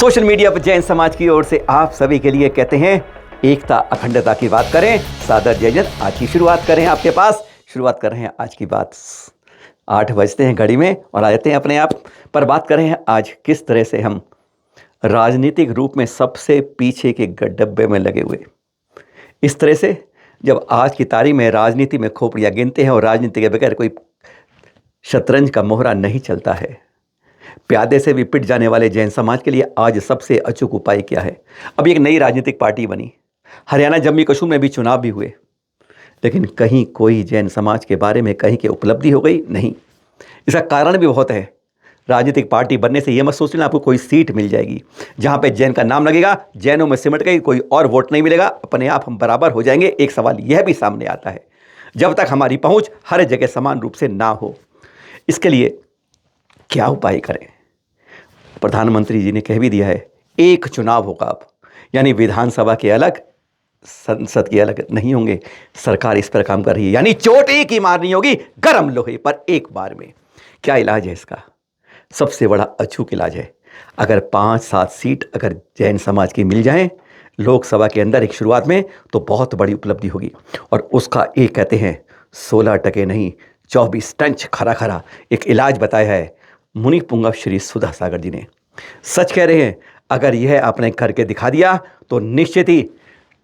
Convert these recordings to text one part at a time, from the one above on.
Social media पर जैन समाज की ओर से आप सभी के लिए कहते हैं एकता अखंडता की बात करें। सादर जय जन। आज की शुरुआत करें आपके पास शुरुआत कर रहे हैं आज की बात 8 बजते हैं घड़ी में और आ जाते हैं अपने आप पर। बात करें हैं आज किस तरह से हम राजनीतिक रूप में सबसे पीछे के डब्बे में लगे हुए। इस तरह से जब आज की तारीख में राजनीति में खोपड़ियाँ गिनते हैं और राजनीति के बगैर कोई शतरंज का मोहरा नहीं चलता है। प्यादे से भी पिट जाने वाले जैन समाज के लिए आज सबसे अचूक उपाय क्या है। अभी एक नई राजनीतिक पार्टी बनी, हरियाणा जम्मू कश्मीर में भी चुनाव भी हुए, लेकिन कहीं कोई जैन समाज के बारे में कहीं की उपलब्धि हो गई नहीं। इसका कारण भी बहुत है। राजनीतिक पार्टी बनने से यह मत सोच लेना आपको कोई सीट मिल जाएगी जहां पे जैन का नाम लगेगा, जैनों में सिमट गई, कोई और वोट नहीं मिलेगा, अपने आप हम बराबर हो जाएंगे। एक सवाल यह भी सामने आता है, जब तक हमारी पहुंच हर जगह समान रूप से ना हो, इसके लिए क्या उपाय करें। प्रधानमंत्री जी ने कह भी दिया है एक चुनाव होगा अब, यानी विधानसभा के अलग संसद के अलग नहीं होंगे। सरकार इस पर काम कर रही है, यानी चोट एक ही मारनी होगी गर्म लोहे पर एक बार में। क्या इलाज है इसका? सबसे बड़ा अचूक इलाज है, अगर 5-7 सीट अगर जैन समाज की मिल जाएं लोकसभा के अंदर एक शुरुआत में, तो बहुत बड़ी उपलब्धि होगी। और उसका एक कहते हैं 16 टके नहीं 24 टंच खरा खरा एक इलाज बताया है मुनि पुंगव श्री सुधा सागर जी ने। सच कह रहे हैं, अगर यह आपने करके दिखा दिया तो निश्चित ही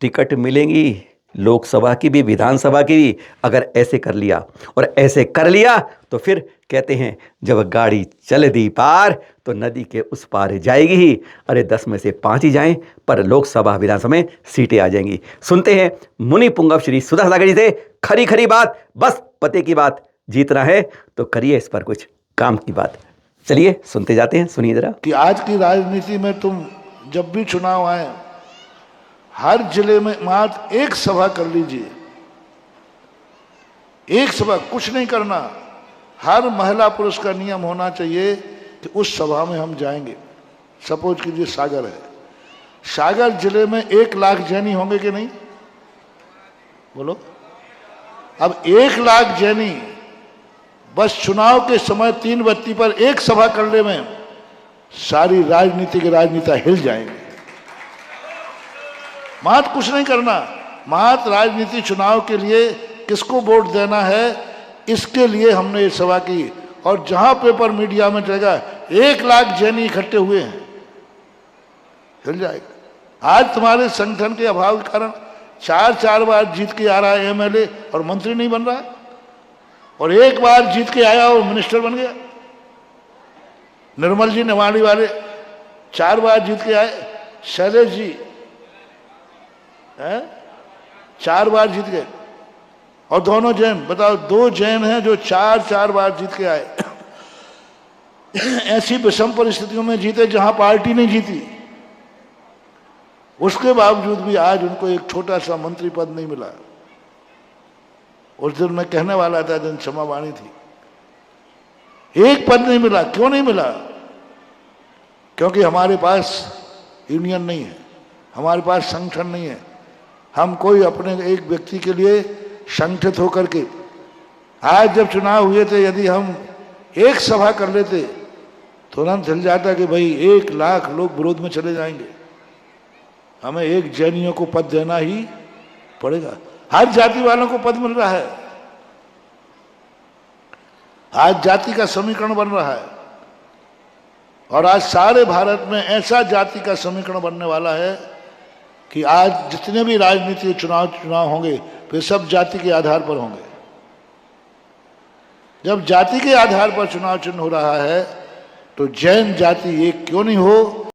टिकट मिलेंगी, लोकसभा की भी विधानसभा की भी। अगर ऐसे कर लिया और ऐसे कर लिया तो फिर कहते हैं जब गाड़ी चल दी पार तो नदी के उस पार जाएगी ही। अरे 10 में से 5 ही जाएं, पर लोकसभा विधानसभा में सीटें आ जाएंगी। सुनते हैं मुनि पुंगव श्री सुधा सागर जी से खरी खरी बात। बस पते की बात, जीतना है तो करिए इस पर कुछ काम की बात। चलिए सुनते जाते हैं, सुनिए जरा। कि आज की राजनीति में तुम जब भी चुनाव आए हर जिले में मात्र एक सभा कर लीजिए, एक सभा, कुछ नहीं करना। हर महिला पुरुष का नियम होना चाहिए कि उस सभा में हम जाएंगे। सपोज कीजिए सागर है, सागर जिले में 1 लाख जैनी होंगे कि नहीं, बोलो। अब 1 लाख जैनी बस चुनाव के समय 3 बत्ती पर एक सभा करने में सारी राजनीति के राजनेता हिल जाएंगे। मात्र कुछ नहीं करना, मात्र राजनीति चुनाव के लिए किसको वोट देना है इसके लिए हमने ये सभा की। और जहां पेपर मीडिया में चलेगा 1 लाख जैनी इकट्ठे हुए हैं, हिल जाएगा। आज तुम्हारे संगठन के अभाव के कारण 4 बार जीत के आ रहा है एमएलए और मंत्री नहीं बन रहा है, और 1 बार जीत के आया और मिनिस्टर बन गया। निर्मल जी निवाड़ी वाले 4 बार जीत के आए, शैलेश जी 4 बार जीत गए, और दोनों जैन, बताओ 2 जैन हैं जो 4 बार जीत के आए। ऐसी विषम परिस्थितियों में जीते जहां पार्टी नहीं जीती, उसके बावजूद भी आज उनको एक छोटा सा मंत्री पद नहीं मिला। उस दिन मैं कहने वाला था, दिन क्षमा वाणी थी, एक पद नहीं मिला। क्यों नहीं मिला? क्योंकि हमारे पास यूनियन नहीं है, हमारे पास संगठन नहीं है। हम कोई अपने एक व्यक्ति के लिए संगठित होकर के, आज जब चुनाव हुए थे, यदि हम एक सभा कर लेते तुरंत हिल जाता कि भाई 1 लाख लोग विरोध में चले जाएंगे, हमें एक जैनियों को पद देना ही पड़ेगा। हर जाति वालों को पद मिल रहा है, आज जाति का समीकरण बन रहा है, और आज सारे भारत में ऐसा जाति का समीकरण बनने वाला है कि आज जितने भी राजनीतिक चुनाव होंगे वे सब जाति के आधार पर होंगे। जब जाति के आधार पर चुनाव चिन्ह हो रहा है तो जैन जाति एक क्यों नहीं हो,